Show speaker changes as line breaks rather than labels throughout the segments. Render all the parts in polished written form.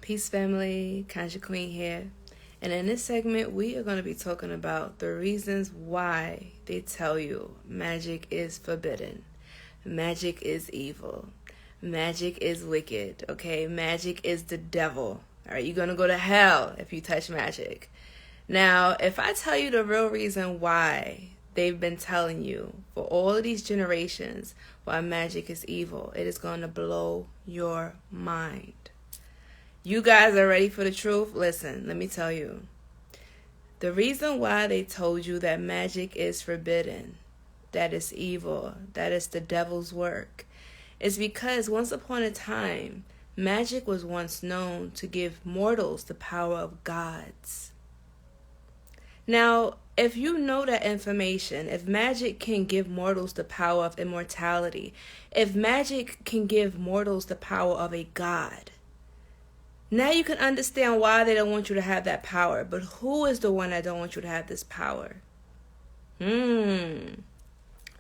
Peace family, Conjure Queen here. And in this segment, we are going to be talking about the reasons why they tell you magic is forbidden. Magic is evil. Magic is wicked, okay? Magic is the devil. All right, you're going to go to hell if you touch magic. Now, if I tell you the real reason why they've been telling you for all of these generations why magic is evil, it is going to blow your mind. You guys are ready for the truth? Listen, let me tell you. The reason why they told you that magic is forbidden, that it's evil, that it's the devil's work, is because once upon a time, magic was once known to give mortals the power of gods. Now, if you know that information, if magic can give mortals the power of immortality, if magic can give mortals the power of a god, now you can understand why they don't want you to have that power. But who is the one that don't want you to have this power? We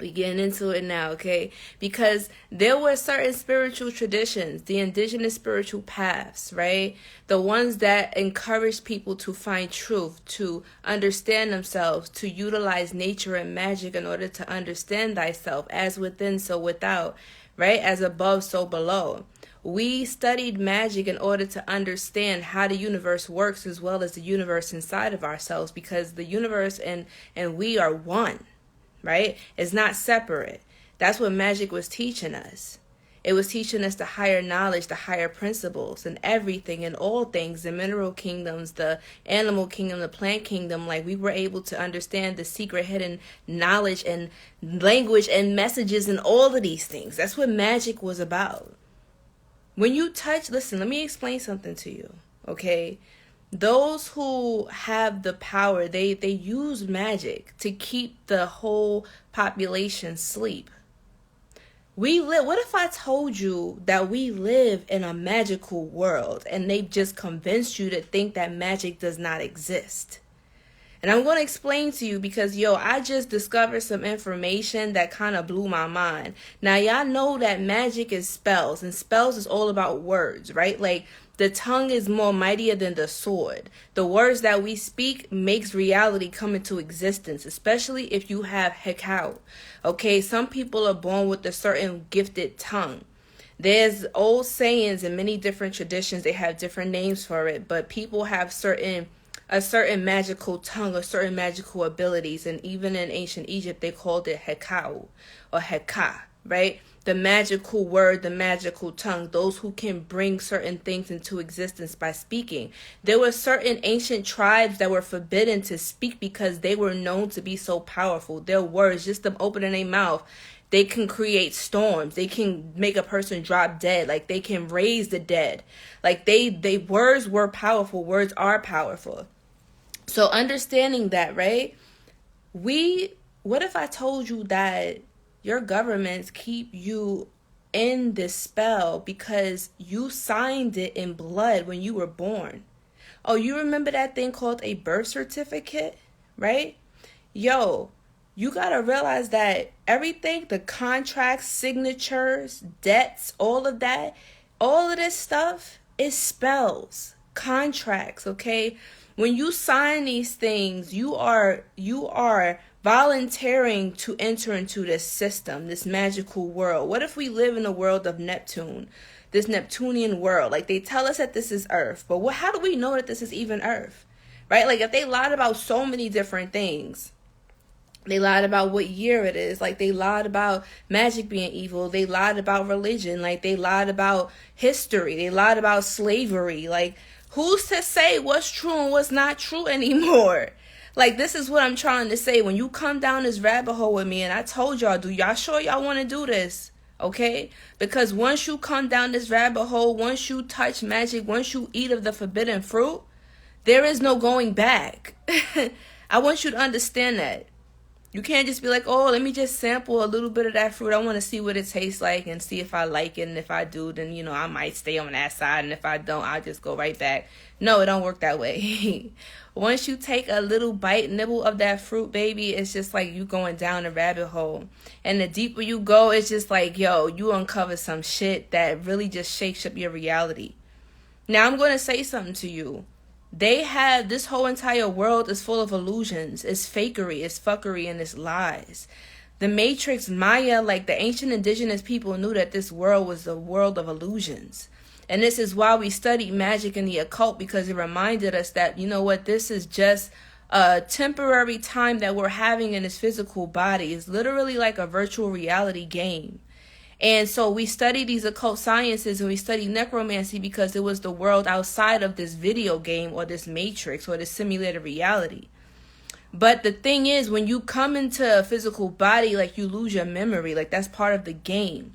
getting into it now, okay? Because there were certain spiritual traditions, the indigenous spiritual paths, right? The ones that encourage people to find truth, to understand themselves, to utilize nature and magic in order to understand thyself, as within, so without, right? As above, so below. We studied magic in order to understand how the universe works as well as the universe inside of ourselves, because the universe and we are one, right? It's not separate. That's what magic was teaching us. It was teaching us the higher knowledge, the higher principles, and everything and all things, the mineral kingdoms, the animal kingdom, the plant kingdom. Like, we were able to understand the secret hidden knowledge and language and messages and all of these things. That's what magic was about. When you touch, listen, let me explain something to you, okay? Those who have the power, they use magic to keep the whole population asleep. What if I told you that we live in a magical world and they've just convinced you to think that magic does not exist? And I'm going to explain to you because, I just discovered some information that kind of blew my mind. Now, y'all know that magic is spells, and spells is all about words, right? Like, the tongue is more mightier than the sword. The words that we speak makes reality come into existence, especially if you have hekau. Okay, some people are born with a certain gifted tongue. There's old sayings in many different traditions. They have different names for it, but people have a certain magical tongue or certain magical abilities. And even in ancient Egypt, they called it hekau or heka, right? The magical word, the magical tongue, those who can bring certain things into existence by speaking. There were certain ancient tribes that were forbidden to speak because they were known to be so powerful. Their words, just them opening their mouth, they can create storms. They can make a person drop dead. Like, they can raise the dead. Like, they words were powerful. Words are powerful. So understanding that, right? What if I told you that your governments keep you in this spell because you signed it in blood when you were born? Oh, you remember that thing called a birth certificate, right? You gotta realize that everything, the contracts, signatures, debts, all of this stuff is spells, contracts, okay? When you sign these things, you are volunteering to enter into this system, this magical world. What if we live in a world of Neptune, this Neptunian world? Like, they tell us that this is Earth, but how do we know that this is even Earth, right? Like, if they lied about so many different things, they lied about what year it is. Like, they lied about magic being evil. They lied about religion. Like, they lied about history. They lied about slavery. Like, who's to say what's true and what's not true anymore? Like, this is what I'm trying to say. When you come down this rabbit hole with me, and I told y'all, do y'all sure y'all want to do this? Okay? Because once you come down this rabbit hole, once you touch magic, once you eat of the forbidden fruit, there is no going back. I want you to understand that. You can't just be like, oh, let me just sample a little bit of that fruit. I want to see what it tastes like and see if I like it. And if I do, then, I might stay on that side. And if I don't, I'll just go right back. No, it don't work that way. Once you take a little bite, nibble of that fruit, baby, it's just like you going down a rabbit hole. And the deeper you go, it's just like, you uncover some shit that really just shakes up your reality. Now I'm going to say something to you. They have, this whole entire world is full of illusions. It's fakery, it's fuckery, and it's lies. The Matrix, Maya, like the ancient indigenous people knew that this world was a world of illusions. And this is why we studied magic and the occult, because it reminded us that, you know what, this is just a temporary time that we're having in this physical body. It's literally like a virtual reality game. And so we study these occult sciences and we study necromancy because it was the world outside of this video game or this matrix or this simulated reality. But the thing is, when you come into a physical body, like, you lose your memory. Like, that's part of the game.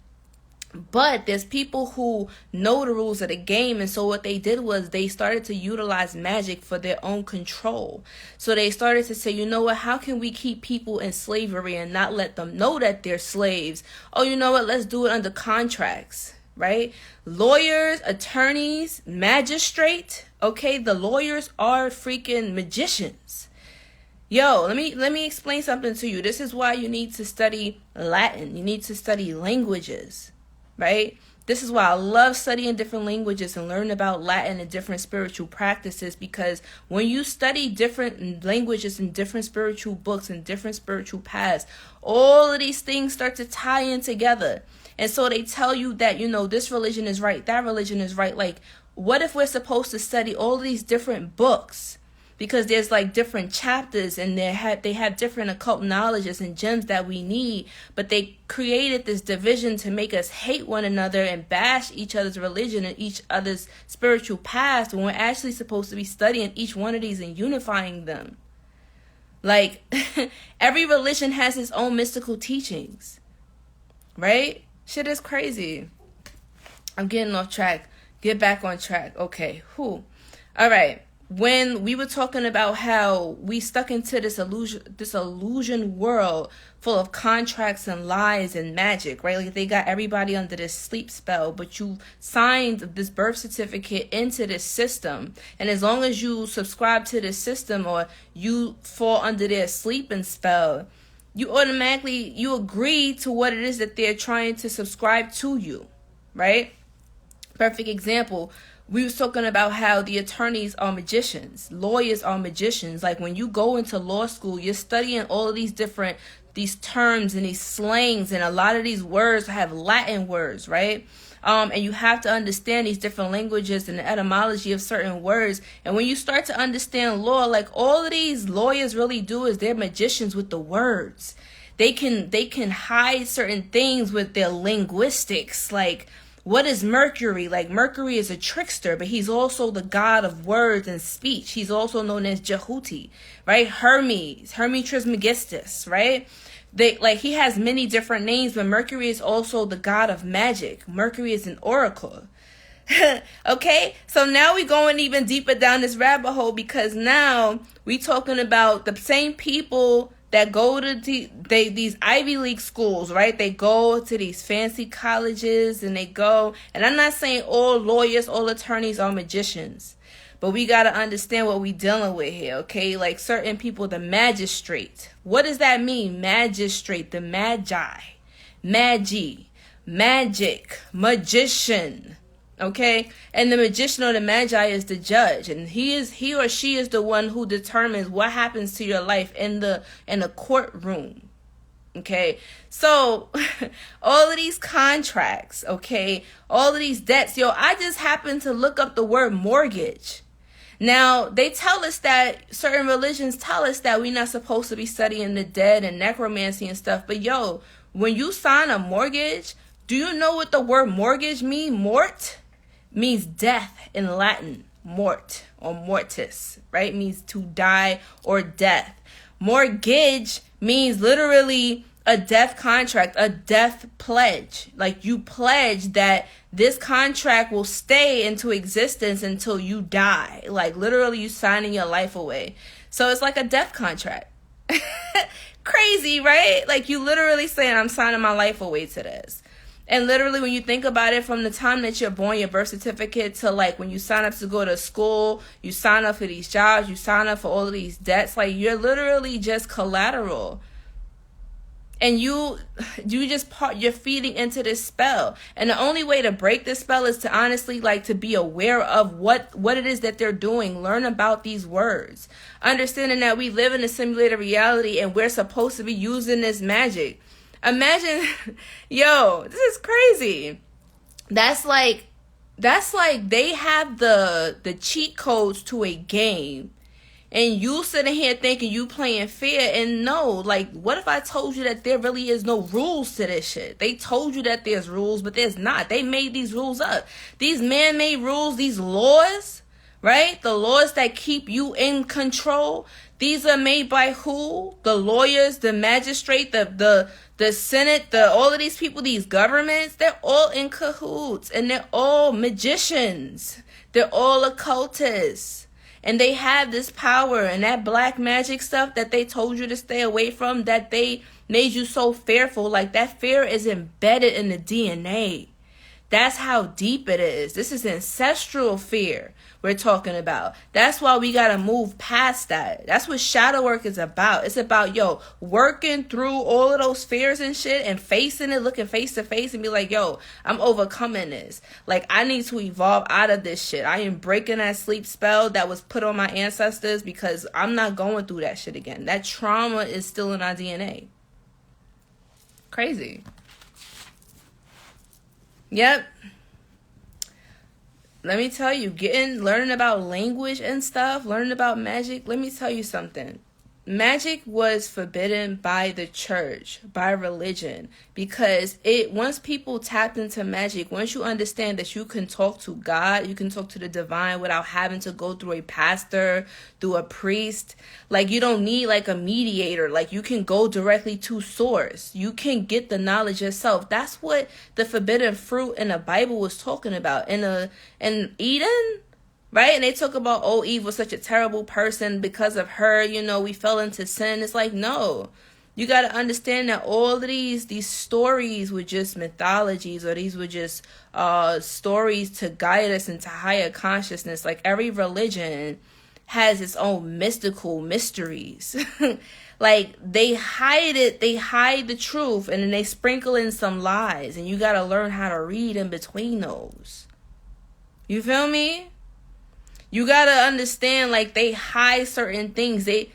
But there's people who know the rules of the game, and so what they did was they started to utilize magic for their own control. So they started to say, you know what, how can we keep people in slavery and not let them know that they're slaves? Oh, you know what, let's do it under contracts, right? Lawyers, attorneys, magistrate, okay, the lawyers are freaking magicians. Yo, let me explain something to you. This is why you need to study Latin. You need to study languages. Right? This is why I love studying different languages and learning about Latin and different spiritual practices, because when you study different languages and different spiritual books and different spiritual paths, all of these things start to tie in together. And so they tell you that, you know, this religion is right, that religion is right. Like, what if we're supposed to study all of these different books? Because there's like different chapters and they have different occult knowledges and gems that we need. But they created this division to make us hate one another and bash each other's religion and each other's spiritual paths, when we're actually supposed to be studying each one of these and unifying them. Like, every religion has its own mystical teachings. Right? Shit is crazy. I'm getting off track. Get back on track. Okay. All right. When we were talking about how we stuck into this illusion world full of contracts and lies and magic, right? Like, they got everybody under this sleep spell, but you signed this birth certificate into this system. And as long as you subscribe to this system or you fall under their sleeping spell, you agree to what it is that they're trying to subscribe to you, right? Perfect example. We was talking about how the attorneys are magicians, lawyers are magicians. Like, when you go into law school, you're studying all of these terms and these slangs, and a lot of these words have Latin words, right? And you have to understand these different languages and the etymology of certain words. And when you start to understand law, like, all of these lawyers really do is they're magicians with the words. They can hide certain things with their linguistics, like, what is Mercury? Like, Mercury is a trickster, but he's also the god of words and speech. He's also known as Jehuti, right? Hermes Trismegistus, right? He has many different names, but Mercury is also the god of magic. Mercury is an oracle. Okay, so now we're going even deeper down this rabbit hole, because now we talking about the same people that go to these Ivy League schools, right? They go to these fancy colleges and and I'm not saying all lawyers, all attorneys are magicians, but we got to understand what we dealing with here, okay? Like, certain people, the magistrate. What does that mean? Magistrate, the magi, magic, magician. Okay, and the magician or the magi is the judge, and he or she is the one who determines what happens to your life in the courtroom. Okay, so all of these contracts, okay, all of these debts. Yo, I just happened to look up the word mortgage. Now, they tell us that certain religions tell us that we're not supposed to be studying the dead and necromancy and stuff. But yo, when you sign a mortgage, do you know what the word mortgage means? Mort means death in Latin. Mort or mortis, right? Means to die or death. Mortgage means literally a death contract, a death pledge. Like, you pledge that this contract will stay into existence until you die. Like, literally, you signing your life away. So it's like a death contract. Crazy, right? Like, you literally saying, I'm signing my life away to this. And literally, when you think about it, from the time that you're born, your birth certificate, to like when you sign up to go to school, you sign up for these jobs, you sign up for all of these debts, like, you're literally just collateral. And you just you're feeding into this spell. And the only way to break this spell is to honestly, like, to be aware of what it is that they're doing. Learn about these words. Understanding that we live in a simulated reality and we're supposed to be using this magic. Imagine, yo, this is crazy. That's like they have the cheat codes to a game. And you sitting here thinking you playing fair, and no, like, what if I told you that there really is no rules to this shit? They told you that there's rules, but there's not. They made these rules up. These man-made rules, these laws, right? The laws that keep you in control. These are made by who? The lawyers, the magistrate, the Senate, all of these people, these governments, they're all in cahoots, and they're all magicians. They're all occultists. And they have this power, and that black magic stuff that they told you to stay away from, that they made you so fearful, like that fear is embedded in the DNA. That's how deep it is. This is ancestral fear we're talking about. That's why we got to move past that. That's what shadow work is about. It's about, working through all of those fears and shit and facing it, looking face to face and be like, I'm overcoming this. Like, I need to evolve out of this shit. I am breaking that sleep spell that was put on my ancestors because I'm not going through that shit again. That trauma is still in our DNA. Crazy. Yep. Let me tell you, learning about language and stuff, learning about magic, let me tell you something. Magic was forbidden by the church, by religion, because once people tapped into magic, once you understand that you can talk to God, you can talk to the divine without having to go through a pastor, through a priest. Like, you don't need like a mediator. Like, you can go directly to source. You can get the knowledge yourself. That's what the forbidden fruit in the Bible was talking about. In Eden, right? And they talk about, Eve was such a terrible person. Because of her, we fell into sin. It's like, no. You got to understand that all of these stories were just mythologies, or these were just stories to guide us into higher consciousness. Like, every religion has its own mystical mysteries. Like, they hide the truth, and then they sprinkle in some lies. And you got to learn how to read in between those. You feel me? You gotta understand, like, they hide certain things. The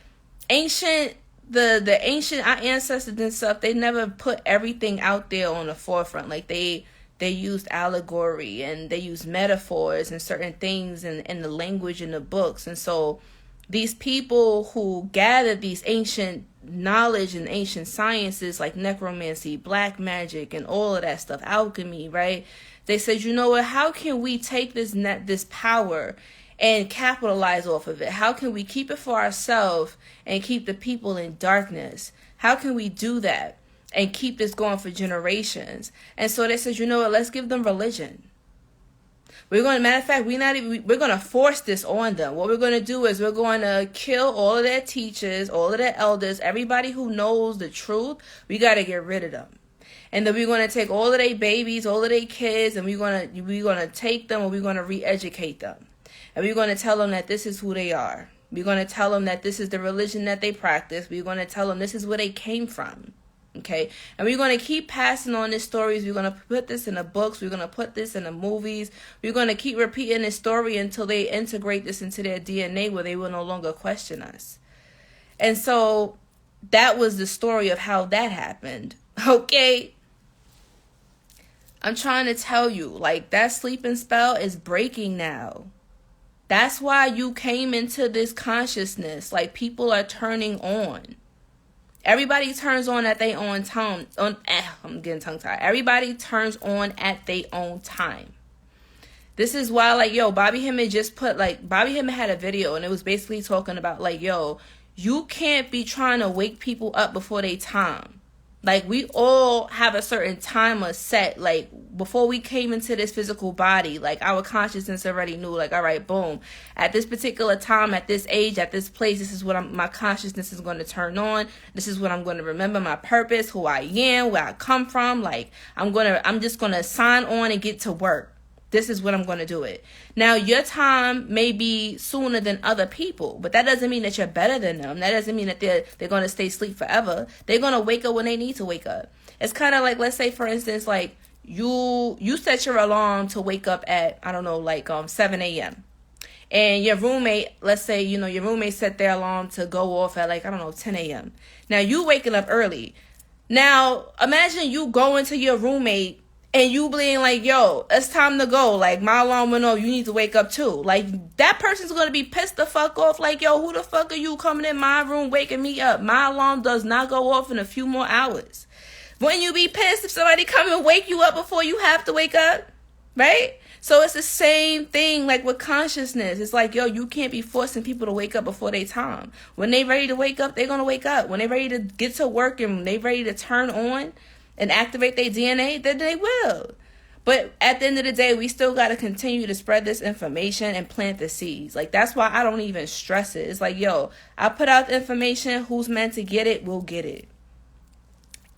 ancient our ancestors and stuff, they never put everything out there on the forefront. Like, they used allegory, and they used metaphors and certain things in the language in the books. And so these people who gathered these ancient knowledge and ancient sciences like necromancy, black magic, and all of that stuff, alchemy, right? They said, you know what, how can we take this power and capitalize off of it? How can we keep it for ourselves and keep the people in darkness? How can we do that and keep this going for generations? And so they said, you know what, let's give them religion. We're going to force this on them. What we're going to do is we're going to kill all of their teachers, all of their elders, everybody who knows the truth. We got to get rid of them. And then we're going to take all of their babies, all of their kids, and we're going to take them, and we're going to re-educate them. And we're going to tell them that this is who they are. We're going to tell them that this is the religion that they practice. We're going to tell them this is where they came from. Okay? And we're going to keep passing on these stories. We're going to put this in the books. We're going to put this in the movies. We're going to keep repeating this story until they integrate this into their DNA, where they will no longer question us. And so that was the story of how that happened. Okay? I'm trying to tell you, like, that sleeping spell is breaking now. That's why you came into this consciousness. Like, people are turning on. Everybody turns on at their own time. I'm getting tongue-tied. Everybody turns on at their own time. This is why, like, Bobby Hemmett had a video, and it was basically talking about, like, you can't be trying to wake people up before they time. Like, we all have a certain timer set. Like, before we came into this physical body, like, our consciousness already knew, like, all right, boom. At this particular time, at this age, at this place, this is what my consciousness is going to turn on. This is what I'm going to remember, my purpose, who I am, where I come from. Like, I'm just going to sign on and get to work. This is when I'm going to do it. Now, your time may be sooner than other people, but that doesn't mean that you're better than them. That doesn't mean that they're going to stay asleep forever. They're going to wake up when they need to wake up. It's kind of like, let's say, for instance, like you set your alarm to wake up at, I don't know, like 7 a.m. And your roommate, let's say, your roommate set their alarm to go off at like, I don't know, 10 a.m. Now, you waking up early. Now, imagine you going to your roommate and you being like, yo, it's time to go. Like, my alarm went off. You need to wake up too. Like, that person's going to be pissed the fuck off. Like, yo, who the fuck are you coming in my room waking me up? My alarm does not go off in a few more hours. Wouldn't you be pissed if somebody come and wake you up before you have to wake up? Right? So it's the same thing like with consciousness. It's like, yo, you can't be forcing people to wake up before their time. When they ready to wake up, they're going to wake up. When they ready to get to work and they ready to turn on and activate their DNA, then they will. But at the end of the day, we still got to continue to spread this information and plant the seeds. Like, that's why I don't even stress it. It's like, yo, I put out the information. Who's meant to get it will get it.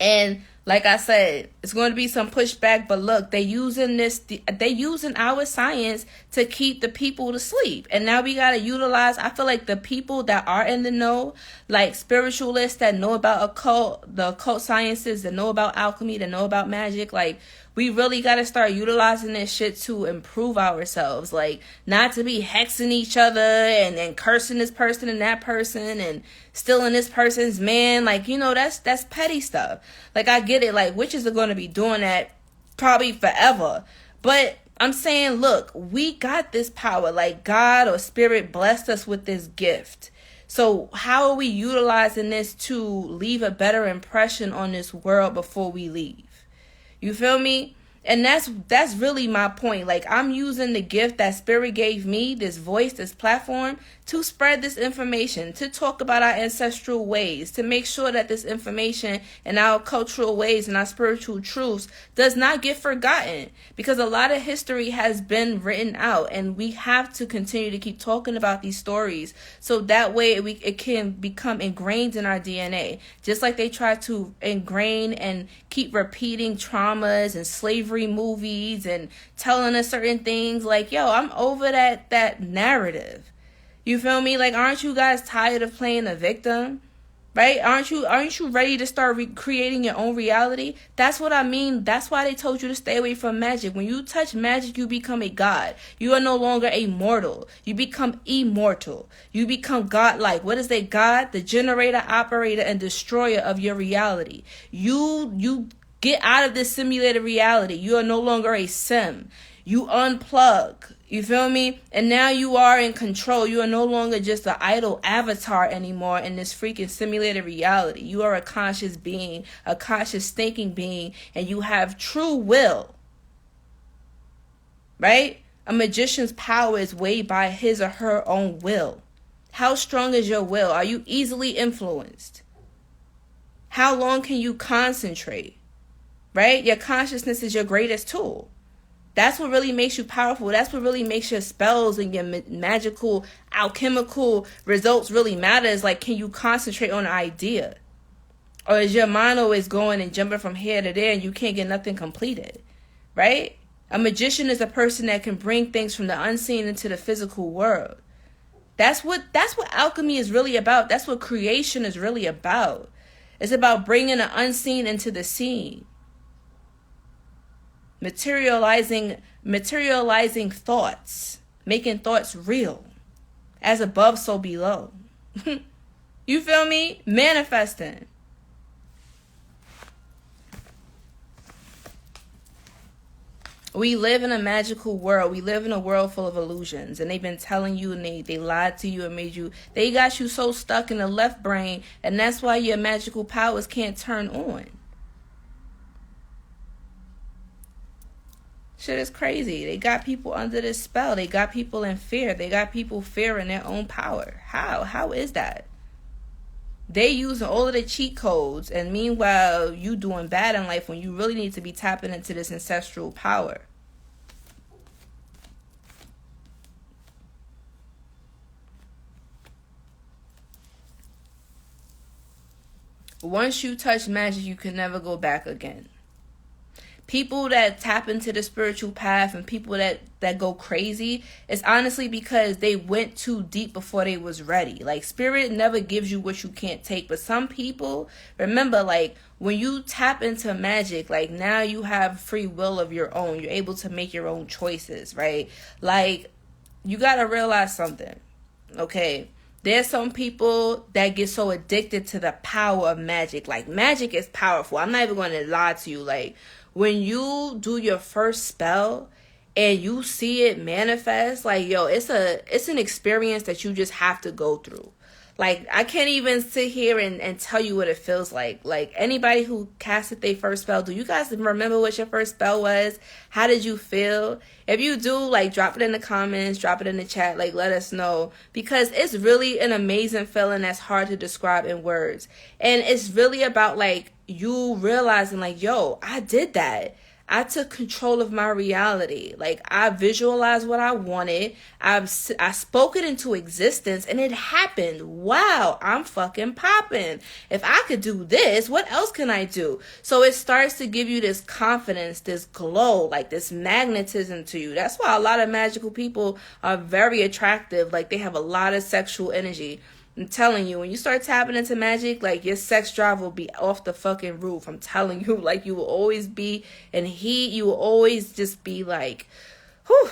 And like I said, it's going to be some pushback, but look, they using our science to keep the people to sleep. And now we got to utilize, I feel like the people that are in the know, like spiritualists that know about the occult sciences, that know about alchemy, that know about magic, like we really got to start utilizing this shit to improve ourselves. Like, not to be hexing each other and cursing this person and that person and stealing this person's man. Like, that's petty stuff. Like, I get it. Like, witches are going to be doing that probably forever. But I'm saying, look, we got this power. Like, God or spirit blessed us with this gift. So how are we utilizing this to leave a better impression on this world before we leave? You feel me? And that's really my point. Like, I'm using the gift that Spirit gave me, this voice, this platform, to spread this information, to talk about our ancestral ways, to make sure that this information and our cultural ways and our spiritual truths does not get forgotten. Because a lot of history has been written out, and we have to continue to keep talking about these stories so that way it can become ingrained in our DNA. Just like they try to ingrain and keep repeating traumas and slavery movies and telling us certain things. Like, yo, I'm over that narrative. You feel me? Like, aren't you guys tired of playing a victim? Right? Aren't you ready to start creating your own reality? That's what I mean. That's why they told you to stay away from magic. When you touch magic, you become a god. You are no longer a mortal. You become immortal. You become godlike. What is a god? The generator, operator, and destroyer of your reality. You get out of this simulated reality. You are no longer a sim. You unplug. You feel me? And now you are in control. You are no longer just an idle avatar anymore in this freaking simulated reality. You are a conscious being, a conscious thinking being, and you have true will. Right? A magician's power is weighed by his or her own will. How strong is your will? Are you easily influenced? How long can you concentrate? Right? Your consciousness is your greatest tool. That's what really makes you powerful. That's what really makes your spells and your magical, alchemical results really matter. Is like, can you concentrate on an idea? Or is your mind always going and jumping from here to there and you can't get nothing completed? Right? A magician is a person that can bring things from the unseen into the physical world. That's what alchemy is really about. That's what creation is really about. It's about bringing the unseen into the seen. Materializing thoughts, making thoughts real. As above, so below. You feel me? Manifesting. We live in a magical world. We live in a world full of illusions. And they've been telling you, and they lied to you and they got you so stuck in the left brain. And that's why your magical powers can't turn on. Shit is crazy. They got people under this spell. They got people in fear. They got people fearing their own power. How? How is that? They using all of the cheat codes, and meanwhile, you doing bad in life when you really need to be tapping into this ancestral power. Once you touch magic, you can never go back again. People that tap into the spiritual path and people that go crazy, it's honestly because they went too deep before they was ready. Like, spirit never gives you what you can't take. But some people, remember, like, when you tap into magic, like, now you have free will of your own. You're able to make your own choices, right? Like, you got to realize something, okay? There's some people that get so addicted to the power of magic. Like, magic is powerful. I'm not even going to lie to you. Like, when you do your first spell and you see it manifest, like, yo, it's an experience that you just have to go through. Like, I can't even sit here and tell you what it feels like. Like, anybody who casted their first spell, do you guys remember what your first spell was? How did you feel? If you do, like, drop it in the comments, drop it in the chat, like, let us know. Because it's really an amazing feeling that's hard to describe in words. And it's really about, like, you realizing, like, yo, I did that. I took control of my reality. Like, I visualized what I wanted. I spoke it into existence and it happened. Wow, I'm fucking popping. If I could do this, what else can I do? So it starts to give you this confidence, this glow, like this magnetism to you. That's why a lot of magical people are very attractive. Like, they have a lot of sexual energy. I'm telling you, when you start tapping into magic, like, your sex drive will be off the fucking roof. I'm telling you, like, you will always be in heat. You will always just be like, whew.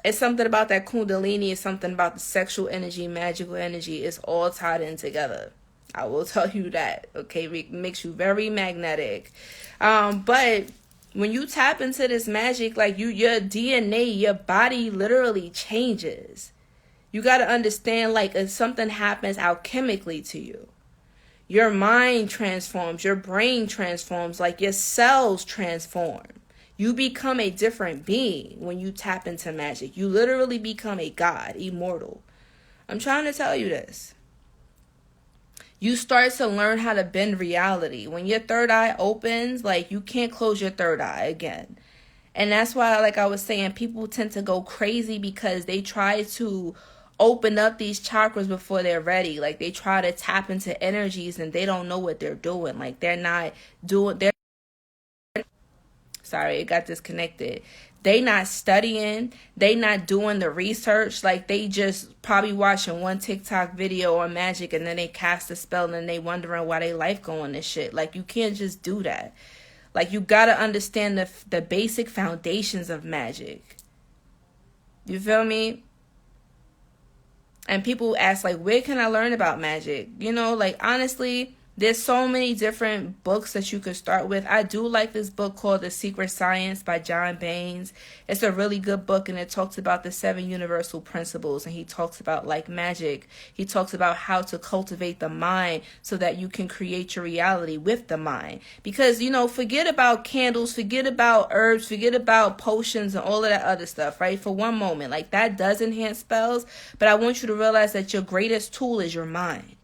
It's something about that kundalini. It's something about the sexual energy, magical energy. It's all tied in together. I will tell you that, okay? It makes you very magnetic. But when you tap into this magic, like, your DNA, your body literally changes. You got to understand, like, if something happens alchemically to you, your mind transforms, your brain transforms, like, your cells transform. You become a different being when you tap into magic. You literally become a god, immortal. I'm trying to tell you this. You start to learn how to bend reality. When your third eye opens, like, you can't close your third eye again. And that's why, like I was saying, people tend to go crazy because they try to open up these chakras before they're ready. Like, they try to tap into energies and they don't know what they're doing. Like, sorry, it got disconnected. They not studying. They not doing the research. Like, they just probably watching one TikTok video on magic and then they cast a spell and then they wondering why they life going to shit. Like, you can't just do that. Like, you got to understand the basic foundations of magic. You feel me? And people ask, like, where can I learn about magic? You know, like, honestly, there's so many different books that you could start with. I do like this book called The Secret Science by John Baines. It's a really good book, and it talks about the 7 universal principles. And he talks about, like, magic. He talks about how to cultivate the mind so that you can create your reality with the mind. Because, you know, forget about candles, forget about herbs, forget about potions and all of that other stuff, right? For one moment. Like, that does enhance spells, but I want you to realize that your greatest tool is your mind.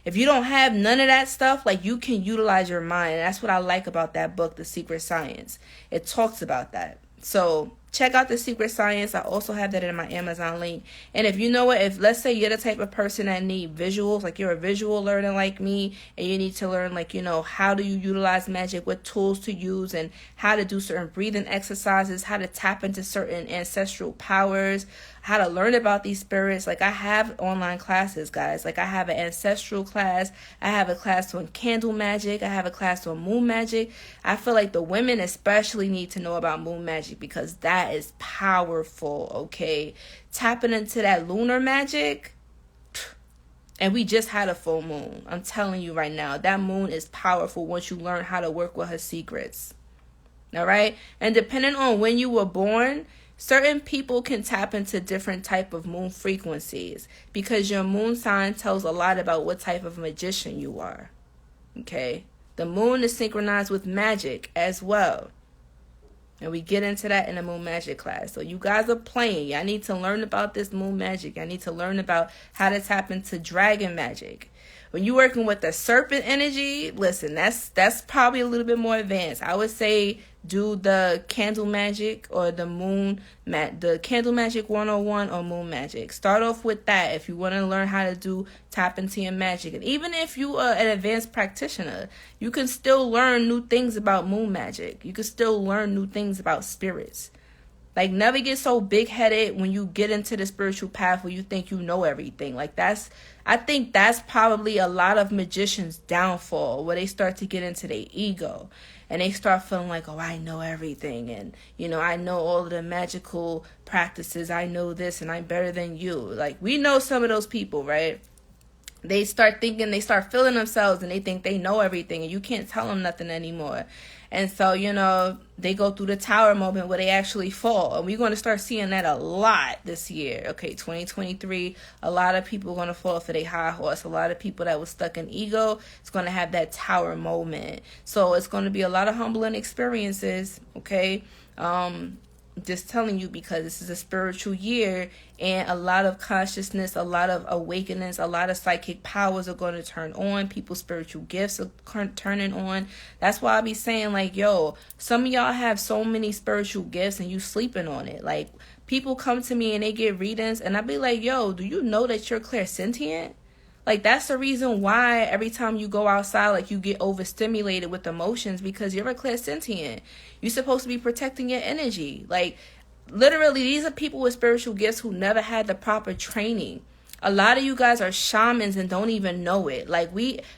If you don't have none of that stuff, like, you can utilize your mind. And that's what I like about that book, The Secret Science. It talks about that. So check out The Secret Science. I also have that in my Amazon link. And if you know what, if let's say you're the type of person that need visuals, like you're a visual learner like me, and you need to learn, like, you know, how do you utilize magic, what tools to use, and how to do certain breathing exercises, how to tap into certain ancestral powers, how to learn about these spirits. Like, I have online classes, guys. Like, I have an ancestral class. I have a class on candle magic. I have a class on moon magic. I feel like the women especially need to know about moon magic because that is powerful, okay? Tapping into that lunar magic. And we just had a full moon. I'm telling you right now, that moon is powerful once you learn how to work with her secrets. All right? And depending on when you were born, certain people can tap into different type of moon frequencies because your moon sign tells a lot about what type of magician you are. Okay? The moon is synchronized with magic as well. And we get into that in the moon magic class. So you guys are playing. Y'all need to learn about this moon magic. Y'all need to learn about how to tap into dragon magic. When you're working with the serpent energy, listen, that's probably a little bit more advanced. I would say do the candle magic or the the candle magic 101 or moon magic. Start off with that if you want to learn how to tap into your magic. And even if you are an advanced practitioner, you can still learn new things about moon magic. You can still learn new things about spirits. Like, never get so big-headed when you get into the spiritual path where you think you know everything. Like, I think that's probably a lot of magicians' downfall, where they start to get into their ego. And they start feeling like, oh, I know everything. And, I know all of the magical practices. I know this and I'm better than you. Like, we know some of those people, right? They start feeling themselves and they think they know everything and you can't tell them nothing anymore. And so, they go through the tower moment where they actually fall. And we're going to start seeing that a lot this year. Okay, 2023, a lot of people are going to fall off of their high horse. A lot of people that was stuck in ego, it's going to have that tower moment. So it's going to be a lot of humbling experiences, okay? Just telling you, because this is a spiritual year and a lot of consciousness, a lot of awakenings, a lot of psychic powers are going to turn on. People's spiritual gifts are turning on. That's why I be saying, like, yo, some of y'all have so many spiritual gifts and you sleeping on it. Like, people come to me and they get readings and I be like, yo, do you know that you're clairsentient? Like, that's the reason why every time you go outside, like, you get overstimulated with emotions, because you're a clairsentient. You're supposed to be protecting your energy. Like, literally, these are people with spiritual gifts who never had the proper training. A lot of you guys are shamans and don't even know it. Like,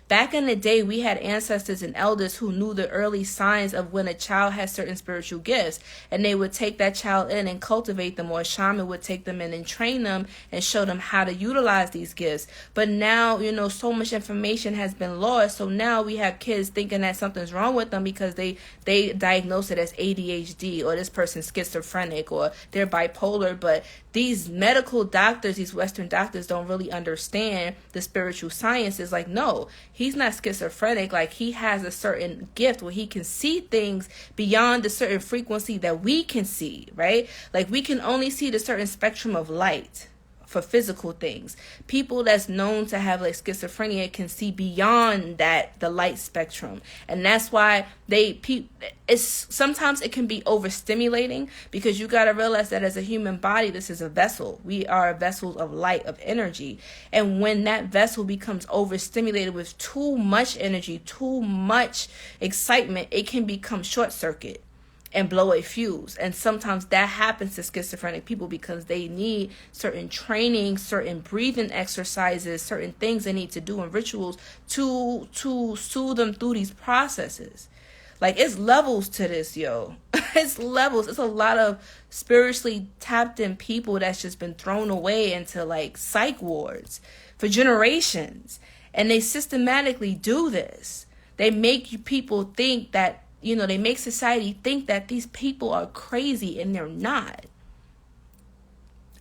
back in the day, we had ancestors and elders who knew the early signs of when a child has certain spiritual gifts. And they would take that child in and cultivate them, or a shaman would take them in and train them and show them how to utilize these gifts. But now, so much information has been lost. So now we have kids thinking that something's wrong with them because they diagnose it as ADHD, or this person's schizophrenic, or they're bipolar. But these medical doctors, these Western doctors, don't really understand the spiritual sciences. Like, no, he's not schizophrenic. Like, he has a certain gift where he can see things beyond a certain frequency that we can see, right? Like, we can only see the certain spectrum of light for physical things. People that's known to have like schizophrenia can see beyond the light spectrum. And that's why sometimes it can be overstimulating, because you got to realize that as a human body, this is a vessel. We are vessels of light, of energy. And when that vessel becomes overstimulated with too much energy, too much excitement, it can become short circuit and blow a fuse. And sometimes that happens to schizophrenic people because they need certain training, certain breathing exercises, certain things they need to do and rituals to soothe them through these processes. Like, it's levels to this, yo. It's levels. It's a lot of spiritually tapped in people that's just been thrown away into like psych wards for generations. And they systematically do this. They make people think that, they make society think that these people are crazy, and they're not.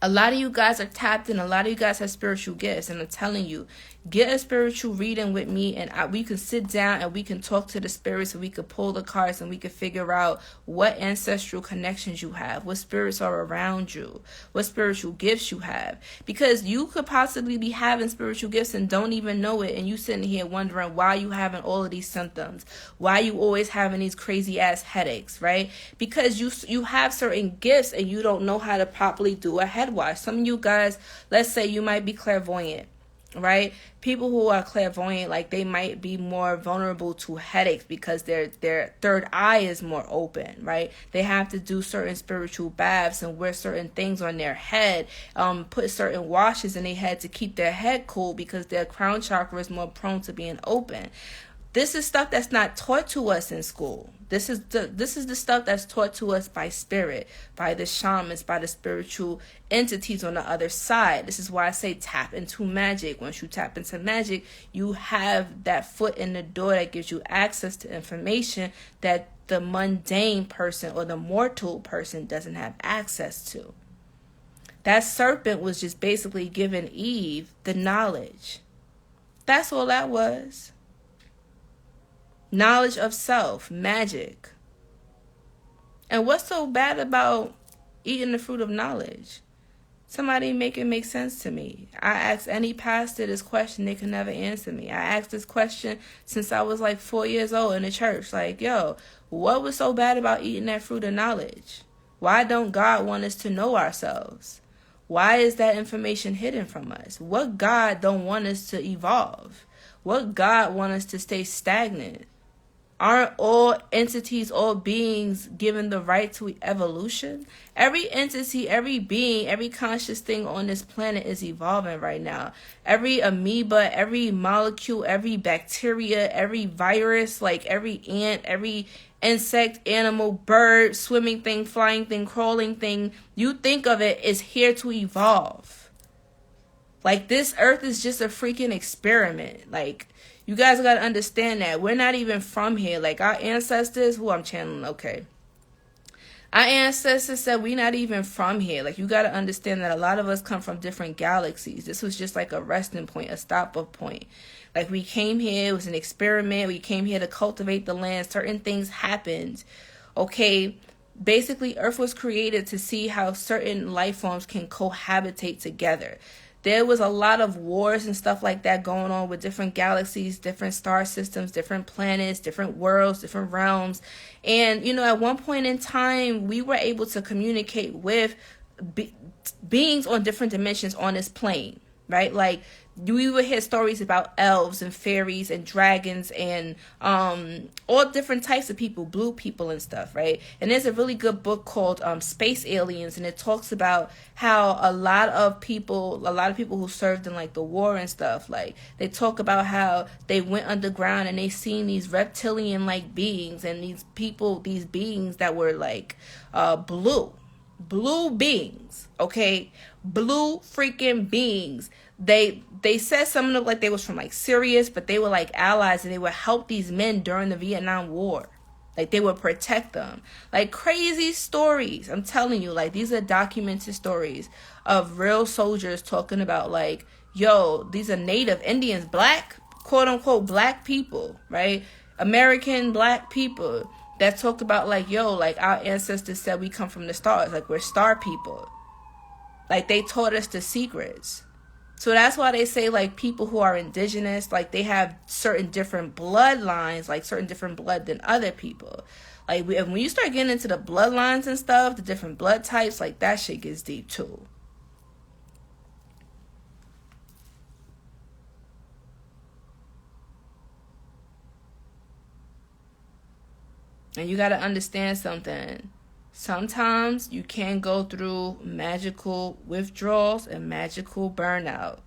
A lot of you guys are tapped in. A lot of you guys have spiritual gifts. And I'm telling you, get a spiritual reading with me, and we can sit down and we can talk to the spirits, and we could pull the cards, and we could figure out what ancestral connections you have, what spirits are around you, what spiritual gifts you have. Because you could possibly be having spiritual gifts and don't even know it, and you sitting here wondering why you having all of these symptoms, why you always having these crazy ass headaches, right? Because you have certain gifts and you don't know how to properly do a head wash. Some of you guys, let's say you might be clairvoyant, right? People who are clairvoyant, like, they might be more vulnerable to headaches because their third eye is more open, right? They have to do certain spiritual baths and wear certain things on their head, put certain washes in their head to keep their head cool because their crown chakra is more prone to being open. This is stuff that's not taught to us in school. This is the stuff that's taught to us by spirit, by the shamans, by the spiritual entities on the other side. This is why I say tap into magic. Once you tap into magic, you have that foot in the door that gives you access to information that the mundane person or the mortal person doesn't have access to. That serpent was just basically giving Eve the knowledge. That's all that was. Knowledge of self, magic. And what's so bad about eating the fruit of knowledge? Somebody make it make sense to me. I asked any pastor this question, they could never answer me. I asked this question since I was like 4 years old in the church. Like, yo, what was so bad about eating that fruit of knowledge? Why don't God want us to know ourselves? Why is that information hidden from us? What God don't want us to evolve? What God want us to stay stagnant? Aren't all entities, all beings given the right to evolution? Every entity, every being, every conscious thing on this planet is evolving right now. Every amoeba, every molecule, every bacteria, every virus, like every ant, every insect, animal, bird, swimming thing, flying thing, crawling thing, you think of it, is here to evolve. Like, this earth is just a freaking experiment. Like, you guys got to understand that we're not even from here. Like, our ancestors, who I'm channeling, okay. Our ancestors said we're not even from here. Like, you got to understand that a lot of us come from different galaxies. This was just like a resting point, a stop-off point. Like, we came here, it was an experiment. We came here to cultivate the land. Certain things happened, okay. Basically, Earth was created to see how certain life forms can cohabitate together. There was a lot of wars and stuff like that going on with different galaxies, different star systems, different planets, different worlds, different realms. And, you know, at one point in time, we were able to communicate with beings on different dimensions on this plane, right? Like, we would hear stories about elves and fairies and dragons and all different types of people, blue people and stuff, right? And there's a really good book called Space Aliens, and it talks about how a lot of people who served in like the war and stuff, like they talk about how they went underground and they seen these reptilian like beings and these beings that were like blue beings, okay? Blue freaking beings. They said some of them like they was from like Sirius, but they were like allies and they would help these men during the Vietnam War. Like, they would protect them. Like, crazy stories. I'm telling you, like, these are documented stories of real soldiers talking about like, yo, these are native Indians, black, quote unquote, black people, right? American black people that talked about like, yo, like our ancestors said we come from the stars. Like, we're star people. Like, they taught us the secrets. So that's why they say, like, people who are indigenous, like, they have certain different bloodlines, like, certain different blood than other people. Like, when you start getting into the bloodlines and stuff, the different blood types, like, that shit gets deep, too. And you got to understand something. Sometimes you can go through magical withdrawals and magical burnout.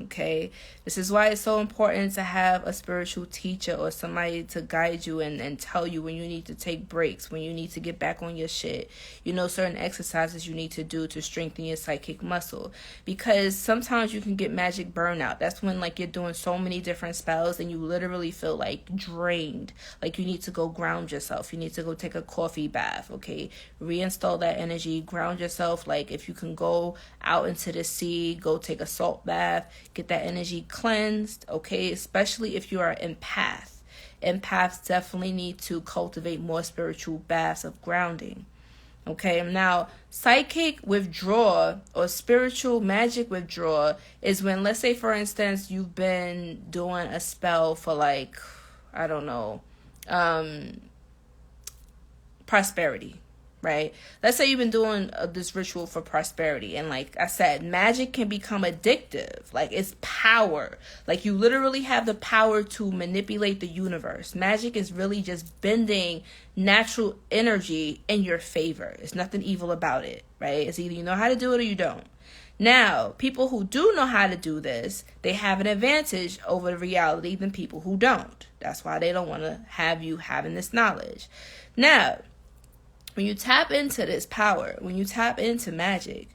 Okay, this is why it's so important to have a spiritual teacher or somebody to guide you and tell you when you need to take breaks, when you need to get back on your shit. You know, certain exercises you need to do to strengthen your psychic muscle, because sometimes you can get magic burnout. That's when like you're doing so many different spells and you literally feel like drained, like you need to go ground yourself. You need to go take a coffee bath, okay? Reinstall that energy, ground yourself. Like, if you can go out into the sea, go take a salt bath, get that energy cleansed, okay? Especially if you are an empath. Empaths definitely need to cultivate more spiritual baths of grounding, okay? Now, psychic withdrawal or spiritual magic withdrawal is when, let's say, for instance, you've been doing a spell for like, I don't know, prosperity. Right? Let's say you've been doing this ritual for prosperity. And like I said, magic can become addictive. Like, it's power. Like, you literally have the power to manipulate the universe. Magic is really just bending natural energy in your favor. There's nothing evil about it, right? It's either you know how to do it or you don't. Now, people who do know how to do this, they have an advantage over the reality than people who don't. That's why they don't want to have you having this knowledge. Now, when you tap into this power, when you tap into magic,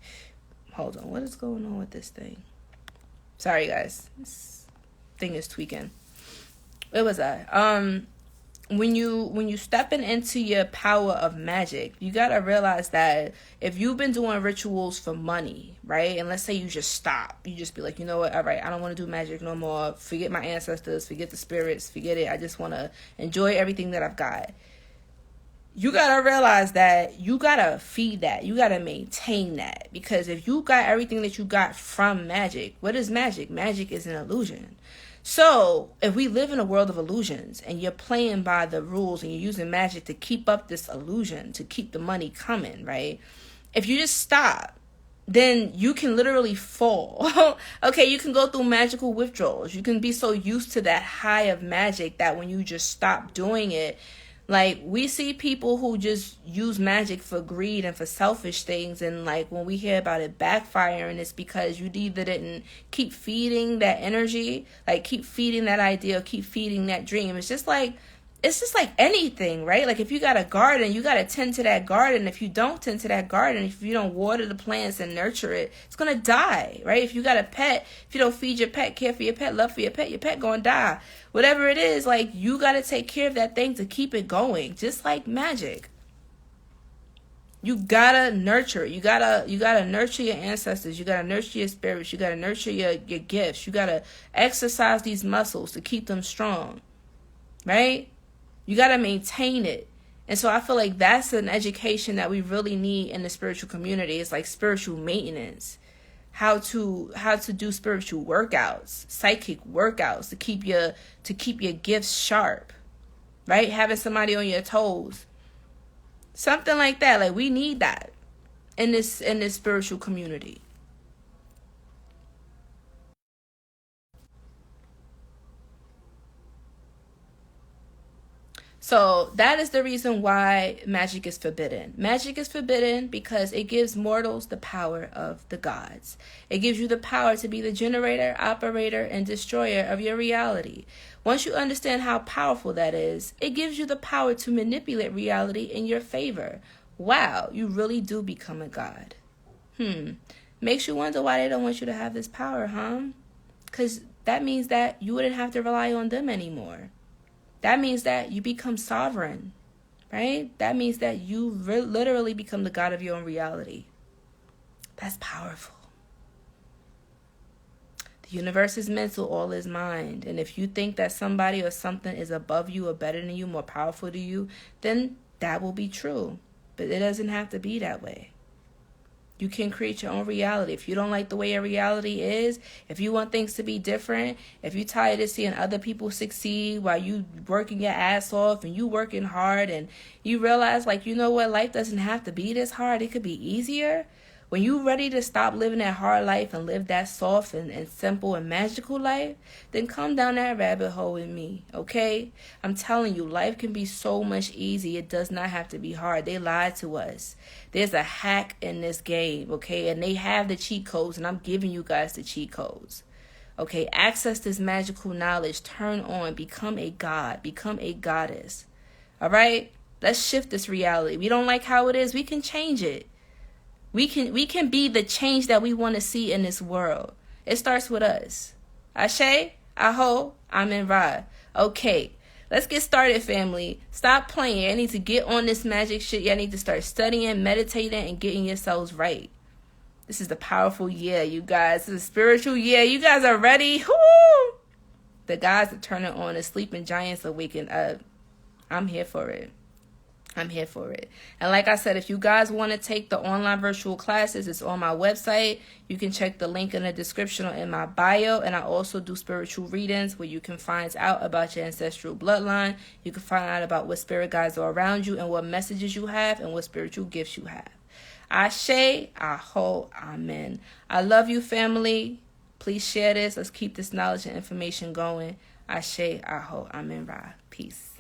hold on, what is going on with this thing? Sorry, guys, this thing is tweaking. Where was I? When you stepping into your power of magic, you gotta realize that if you've been doing rituals for money, right? And let's say you just stop, you just be like, you know what? All right, I don't want to do magic no more. Forget my ancestors, forget the spirits, forget it. I just want to enjoy everything that I've got. you gotta realize that you gotta feed that. You gotta maintain that. Because if you got everything that you got from magic, what is magic? Magic is an illusion. So if we live in a world of illusions and you're playing by the rules and you're using magic to keep up this illusion, to keep the money coming, right? If you just stop, then you can literally fall. Okay, you can go through magical withdrawals. You can be so used to that high of magic that when you just stop doing it, like, we see people who just use magic for greed and for selfish things. And, like, when we hear about it backfiring, it's because you either didn't keep feeding that energy, like, keep feeding that idea, keep feeding that dream. It's just like anything, right? Like, if you got a garden, you got to tend to that garden. If you don't tend to that garden, if you don't water the plants and nurture it, it's going to die, right? If you got a pet, if you don't feed your pet, care for your pet, love for your pet going to die. Whatever it is, like, you got to take care of that thing to keep it going, just like magic. You got to nurture it. You got to nurture your ancestors. You got to nurture your spirits. You got to nurture your gifts. You got to exercise these muscles to keep them strong, right? You got to maintain it. And so I feel like that's an education that we really need in the spiritual community. It's like spiritual maintenance. How to do spiritual workouts, psychic workouts to keep your gifts sharp. Right? Having somebody on your toes. Something like that. Like, we need that in this spiritual community. So that is the reason why magic is forbidden. Magic is forbidden because it gives mortals the power of the gods. It gives you the power to be the generator, operator, and destroyer of your reality. Once you understand how powerful that is, it gives you the power to manipulate reality in your favor. Wow, you really do become a god. Makes you wonder why they don't want you to have this power, huh? Because that means that you wouldn't have to rely on them anymore. That means that you become sovereign, right? That means that you literally become the god of your own reality. That's powerful. The universe is mental, all is mind. And if you think that somebody or something is above you or better than you, more powerful to you, then that will be true. But it doesn't have to be that way. You can create your own reality. If you don't like the way your reality is, if you want things to be different, if you're tired of seeing other people succeed while you working your ass off and you working hard, and you realize, like, you know what, life doesn't have to be this hard. It could be easier. When you're ready to stop living that hard life and live that soft and simple and magical life, then come down that rabbit hole with me, okay? I'm telling you, life can be so much easy. It does not have to be hard. They lied to us. There's a hack in this game, okay? And they have the cheat codes, and I'm giving you guys the cheat codes. Okay, access this magical knowledge. Turn on. Become a god. Become a goddess. All right? Let's shift this reality. We don't like how it is. We can change it. We can be the change that we want to see in this world. It starts with us. Ashe, Aho, Amen Ra. Okay, let's get started, family. Stop playing. I need to get on this magic shit. Y'all need to start studying, meditating, and getting yourselves right. This is the powerful year, you guys. This is a spiritual year. You guys are ready? Woo! The gods are turning on. The sleeping giants are waking up. I'm here for it. I'm here for it. And like I said, if you guys want to take the online virtual classes, it's on my website. You can check the link in the description or in my bio. And I also do spiritual readings where you can find out about your ancestral bloodline. You can find out about what spirit guides are around you and what messages you have and what spiritual gifts you have. Ashe, Aho, Amen. I love you, family. Please share this. Let's keep this knowledge and information going. Ashe, Aho, Amen, Ra. Peace.